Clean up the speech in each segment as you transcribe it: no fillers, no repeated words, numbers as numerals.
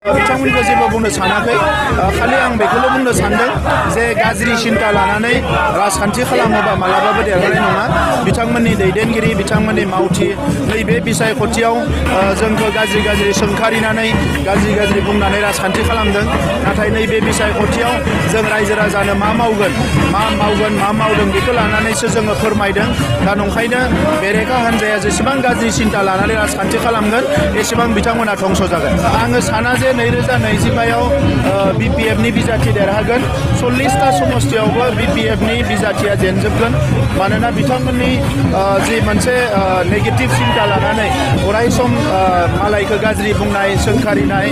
बिथांमोनखौ जेबो बुंनो सानाखै खालि आं बेखौल' बुंनो सानदों जे गाज्रि सिन्था लानानै राजखान्थि खालामोबा मालाबाबो देरहानाय नङा बिथांमोननि दैदेनगिरि बिथांमोननि मावथि नैबे बिसायख'थियाव जोंखौ गाज्रि सोंखारिनानै गाज्रि बुंनानै राजखान्थि खालामदों नाथाय नैबे बिसायख'थियाव जों रायजो राजानो मा मावगोन मा मावदों बेखौ लानानैसो जोङो फोरमायदों दा नंखायनो बेरेखा हान्जाया जेसेबां गाज्रि सिन्था लानानै राजखान्थि खालामगोन एसेबां बिथांमोना धंस जागोन आङो साना जे 2025आव बिपिएफनि बिजाथि देरहागोन 40टा समस्थियावबो बिपिएफनि बिजाथिया जेनजोबगोन मानोना बिथांमोननि जि मोनसे नेगेटिभ सिन्था लानानै अराय सम मालायखौ गाज्रि बुंनाय सोंखारिनाय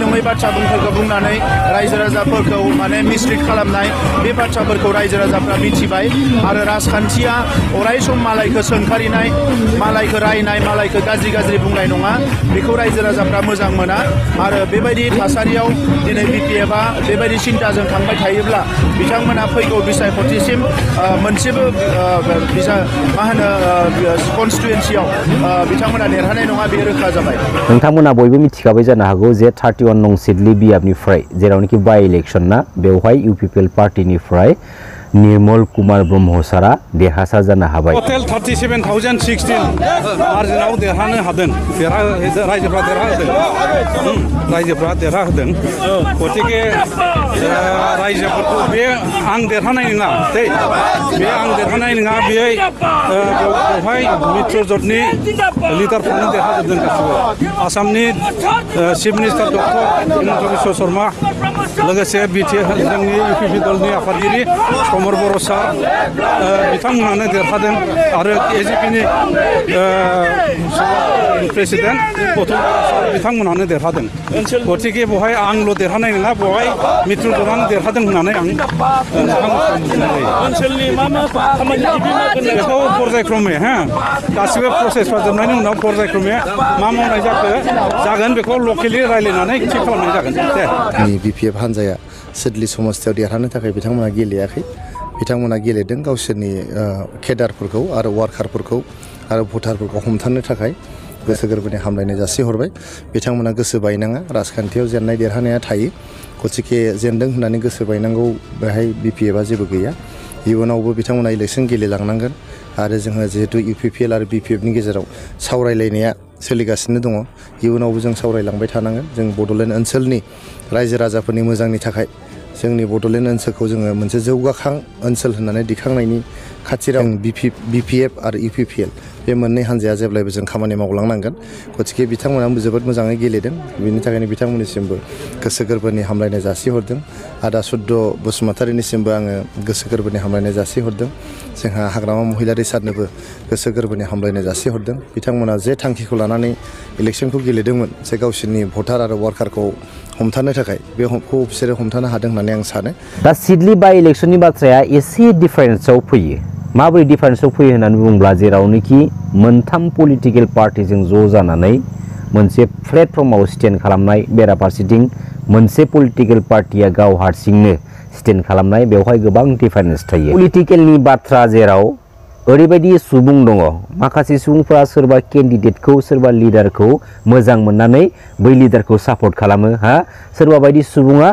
नङै बाथ्राफोरखौ बुंनानै रायजो राजाफोरखौ माने मिसलिड खालामनाय बे बाथ्राफोरखौ रायजो राजाफ्रा मिथिबाय आरो राजखान्थिया अराय सम मालायखौ सोंखारिनाय मालायखौ रायनाय मालायखौ गाज्रि बुंनाय नङा बेखौ रायजो राजाफ्रा मोजां मोना आरो बेबायदि थासारियाव दिनै बिपिएफआ बेबायदि सिन्ताजों थांबाय थायोब्ला बिथांमोना फैगौ बिसायख'थिसिम मोनसेबो मा होनो कनस्टिटुएन्सियाव बिथांमोना देरहानाय नङा बे रोखा जाबाय नोंथांमोना बयबो मिथिखाबाय जानो हागौ जे 31 नं सिडली बियाबनिफ्राय जेरावनोखि बाय इलेक्शन ना बेवहाय इउपिपिएल पार्टीनिफ्राय निर्मल कुमार ब्रह्म सारा देरहासार जानो हाबाय टटेल 37,016 मार्जिनाव देरहानो हादों रायजोफ्रा देरहाहोदों गतिके रायजोफोरखौ बे आं देरहानाय नङा बे आं देरहानाय नङा बेवहाय मित्र जथनि लिडारफ्रानो देरहाजोबदों गासिबो आसामनि chief minister doctor Himanta Biswa Sharma लोगोसे जोंनि इउपिपि दलनि आफादगिरि समर बर' सार बिथांमोनानो देरहादों आरो एजिपिनि प्रेसिडेन्ट प्रथम सार बिथांमोनानो देरहादों गतिके बेवहाय आंल' देरहानाय नङा बेवहाय मित्र दलानो देरहादों होननानै आं ओनसोलनि मा बेखौ पर्यायक्रमे गासिबो प्रसेसफ्रा जोबनायनि उनाव पर्यायक्रमे मा मावनाय जागोन बेखौ लकेलि रायज्लायनानै थिग खालामनाय जागोन दे बिपिएफ हान्जाया सिडली समस्थियाव देरहानो थाखाय बिथांमोना गेलेयाखै बिथांमोना गेलेदों गावसोरनि केडारफोरखौ आरो वार्कारफोरखौ आरो भटारफोरखौ हमथानो थाखाय गोसो गोरबोनि हामलायनाय जासिहरबाय बिथांमोना गोसो बायनाङा राजखान्थियाव जेननाय देरहानाया थायो गतिके जेनदों होननानै गोसो बायनांगौ बेहाय बिपिएफआ जेबो गैया इयुनावबो बिथांमोना इलेक्सन गेलेलांनांगोन आरो जोङो जिहेतु इउपिपिएल आरो बिपिएफनि गेजेराव सावरायलायनाया सोलिगासिनो दङ इयुनावबो जों सावरायलांबाय थानांगोन जों बड'लेण्ड ओनसोलनि रायजो राजाफोरनि मोजांनि थाखाय जोंनि बड'लेण्ड ओनसोलखौ जोङो मोनसे जौगाखां ओनसोल होननानै दिखांनायनि खाथिराव बिपिएफ आरो इउपिपिएल बे मोननै हान्जाया जेब्लायबो जों खामानि मावलांनांगोन गतिके बिथांमोनाबो जोबोद मोजाङै गेलेदों बेनि थाखायनो बिथांमोननिसिमबो गोसो गोरबोनि हामलायनाय जासिहरदों आदा सुद्द बसुमतारिनिसिमबो आङो गोसो गोरबोनि हामलायनाय जासिहरदों जोंहा हाग्रामा महिलारि सारनोबो गोसो गोरबोनि हामलायनाय जासिहरदों बिथांमोना जे थांखिखौ लानानै इलेक्सनखौ गेलेदोंमोन जे गावसोरनि भटार आरो वार्कारखौ हमथानो थाखाय बेखौ बिसोरो हमथानो हादों होननानै आं सानो दा सिडली बाय इलेक्शननि बाथ्राया एसे डिफारेन्सआव फैयो माबोरै डिफारेन्सआव फैयो होननानै बुङोब्ला जेरावनोखि मोनथाम पलिटिकेल पार्टिजों ज' जानानै मोनसे प्लेटफर्माव स्टेन्ड खालामनाय बेराफारसेथिं मोनसे पलिटिकेल पार्टिया गाव हारसिंनो स्टेन्ड खालामनाय बेवहाय गोबां डिफारेन्स थायो पलिटिकेलनि बाथ्रा जेराव ओरैबायदि सुबुं दङ माखासे सुबुंफोरा सोरबा केन्डिडेटखौ सोरबा लिडारखौ मोजां मोननानै बै लिडारखौ सापर्ट खालामो सोरबा बायदि सुबुङा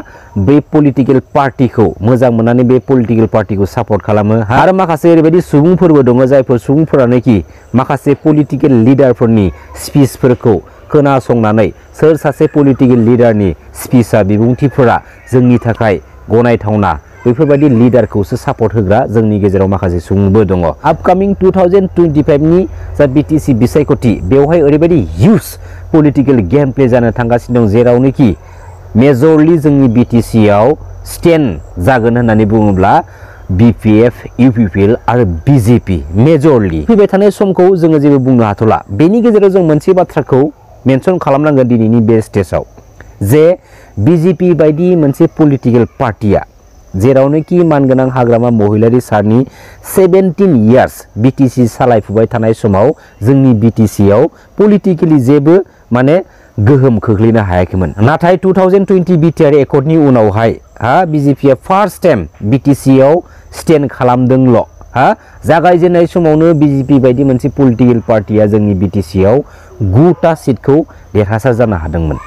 बै पलिटिकेल पार्टिखौ मोजां मोननानै बे पलिटिकेल पार्टिखौ सापर्ट खालामो आरो माखासे ओरैबायदि सुबुंफोरबो दङ जायफोर सुबुंफोरानोखि माखासे पलिटिकेल लिडारफोरनि स्पिचफोरखौ खोनासंनानै सोर सासे पलिटिकेल लिडारनि स्पिचआ बिबुंथिफोरा जोंनि थाखाय गनायथावना बेफोरबायदि लिडारखौसो सापर्ट होग्रा जोंनि गेजेराव माखासे सुबुंबो दङ आपकामिं 2025 नि जा बिटिसि बिसायख'थि बेवहाय ओरैबायदि हिउज पलिटिकेल गेम प्ले जानो थांगासिनो दं जेरावनोखि मेजरलि जोंनि बिटिसिआव स्टेन्ड जागोन होननानै बुङोब्ला बिपिएफ इउपिपिएल आरो बिजेपि मेजरलि फैबाय थानाय समखौ जोङो जेबो बुंनो हाथ'ला बेनि गेजेराव जों मोनसे बाथ्राखौ मेनसन खालामनांगोन दिनैनि बे स्टेजाव जे बिजेपि बायदि मोनसे पलिटिकेल पार्टिया जेरावनोखि मानगोनां हाग्रामा महिलारि सारनि 17 इयार्स बिटिसि सालायफुबाय थानाय समाव जोंनि बिटिसिआव पलिटिकेलि जेबो माने गोहोम खोख्लैनो हायाखैमोन नाथाय 2020 बिटिआर एकर्डनि उनावहाय बिजेपिआ फार्स्ट टाइम बिटिसिआव स्टेन्ड खालामदोंल' जागायजेननाय समावनो बिजेपि बायदि मोनसे पलिटिकेल पार्टिया जोंनि बिटिसिआव 9टा सिटखौ देरहासार जानो हादोंमोन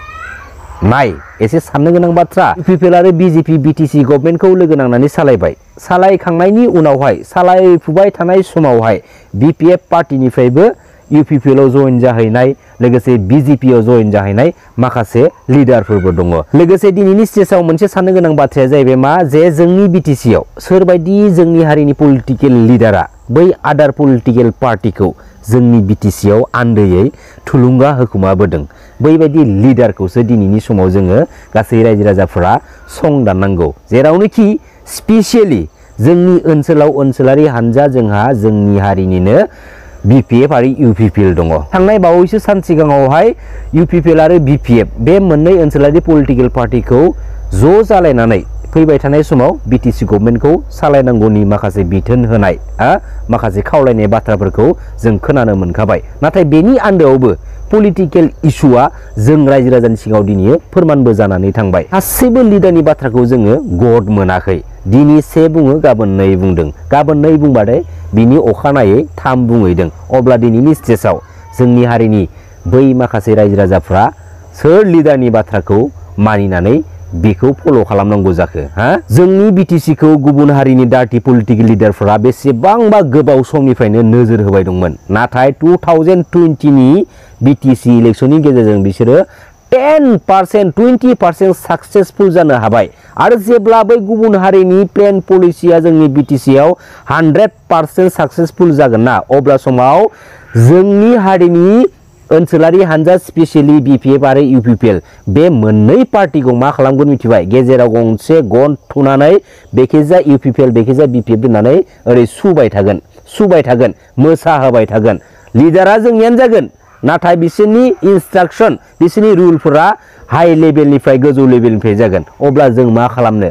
नाय एसे साननो गोनां बाथ्रा इउपिपिएल आरो बिजेपि बिटिसि गभर्नमेन्टखौ लोगो नांनानै सालायबाय सालायखांनायनि उनावहाय सालायफुबाय थानाय समावहाय बिपिएफ पार्टिनिफ्रायबो इउपिपिएलआव जइन जाहैनाय लोगोसे बिजेपिआव जइन जाहैनाय माखासे लिडारफोरबो दङ लोगोसे दिनैनि स्टेजआव मोनसे साननो गोनां बाथ्राया जाहैबाय मा जे जोंनि बिटिसिआव सोरबायदि जोंनि हारिनि पलिटिकेल लिडारा बै आदार पलिटिकेल पार्टिखौ जोंनि बिटिसिआव आन्दैयै थुलुंगा होखुमाबोदों बैबायदि लिडारखौसो दिनैनि समाव जोङो गासै रायजो राजाफोरा संदाननांगौ जेरावनोखि स्पेसियेलि जोंनि ओनसोलाव ओनसोलारि हानजा जोंहा जोंनि हारिनिनो बिपिएफ आरो इउपिपिएल दङ थांनाय बावैसो सान सिगाङावहाय इउपिपिएल आरो बिपिएफ बे मोननै ओनसोलारि पलिटिकेल पार्टिखौ ज' जालायनानै फैबाय थानाय समाव बिटिसि गभर्नमेन्टखौ सालायनांगौनि माखासे बिथोन होनाय माखासे खावलायनाय बाथ्राफोरखौ जों खोनानो मोनखाबाय नाथाय बेनि आन्दोआवबो पलिटिकेल इस्युआ जों रायजो राजानि सिगाङाव दिनै फोरमानबो जानानै थांबाय गासैबो लिडारनि बाथ्राखौ जोङो गद मोनाखै दिनै से बुङो गाबोन नै बुंदों गाबोन नै बुंबाथाय बिनि अखानायै थाम बुंहैदों अब्ला दिनैनि स्टेजआव जोंनि हारिनि बै माखासे रायजो राजाफ्रा सोर लिडारनि बाथ्राखौ मानिनानै बेखौ फल' खालामनांगौ जाखो जोंनि बिटिसिखौ गुबुन हारिनि डार्टि पलिटिकेल लिडारफोरा बेसेबांबा गोबाव समनिफ्रायनो नोजोर होबाय दंमोन नाथाय 2020 नि बिटिसि इलेक्शननि गेजेरजों बिसोरो 10% 20% साक्सेसफुल जानो हाबाय आरो जेब्ला बै गुबुन हारिनि प्लेन पलिसिया जोंनि बिटिसिआव 100% साक्सेसफुल जागोन ना अब्ला समाव जोंनि हारिनि ओनसोलारि हानजा स्पेसियेलि बिपिएफ आरो इउपिपिएल बे मोननै पार्टिखौ मा खालामगोन मिथिबाय गेजेराव गंसे गन थुनानै बेखिजा इउपिपिएल बेखिजा बिपिएफ दोननानै ओरै सुबाय थागोन मोसाहोबाय थागोन लिडारा जोंनियानो जागोन नाथाय बिसोरनि इन्सट्राक्शन बिसोरनि रुलफोरा हाई लेभेलनिफ्राय गोजौ लेभेलनिफ्राय जागोन अब्ला जों मा खालामनो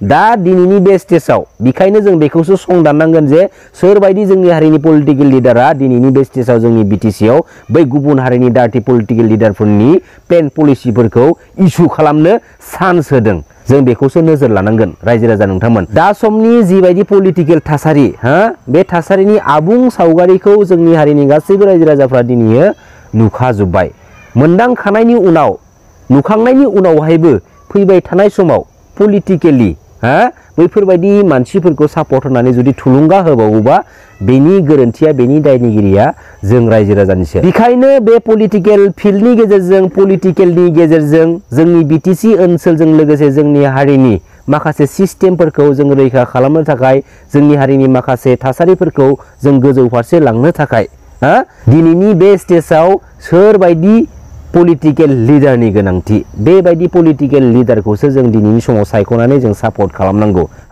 दा दिनैनि बे स्टेजआव बेखायनो जों बेखौसो संदाननांगोन जे सोरबायदि जोंनि हारिनि पलिटिकेल लिडारा दिनैनि बे स्टेजआव जोंनि बिटिसिआव बै गुबुन हारिनि डार्टि पलिटिकेल लिडारफोरनि प्लेन पलिसिफोरखौ इस्यु खालामनो चान्स होदों जों बेखौसो नोजोर लानांगोन रायजो राजा नोंथांमोन दा समनि जिबायदि पलिटिकेल थासारि बे थासारिनि आबुं सावगारिखौ जोंनि हारिनि गासैबो रायजो राजाफ्रा दिनै नुखाजोब्बाय मोनदांखानायनि उनाव नुखांनायनि उनावहायबो फैबाय थानाय समाव पलिटिकेलि बैफोरबायदि मानसिफोरखौ सापर्ट होनानै जुदि थुलुंगा होबावोबा बेनि गोरोन्थिया बेनि दायनिगिरिया जों रायजो राजानिसो बेखायनो बे पलिटिकेल फिल्डनि गेजेरजों पलिटिकेलनि गेजेरजों जोंनि बिटिसि ओनसोलजों लोगोसे जोंनि हारिनि माखासे सिस्टेमफोरखौ जों रैखा खालामनो थाखाय जोंनि हारिनि माखासे थासारिफोरखौ जों गोजौ फारसे लांनो थाखाय दिनैनि बे स्टेजआव सोरबायदि पलिटिकेल लिडारनि गोनांथि बेबायदि पलिटिकेल लिडारखौसो जों दिनैनि समाव सायख'नानै जों सापर्ट खालामनांगौ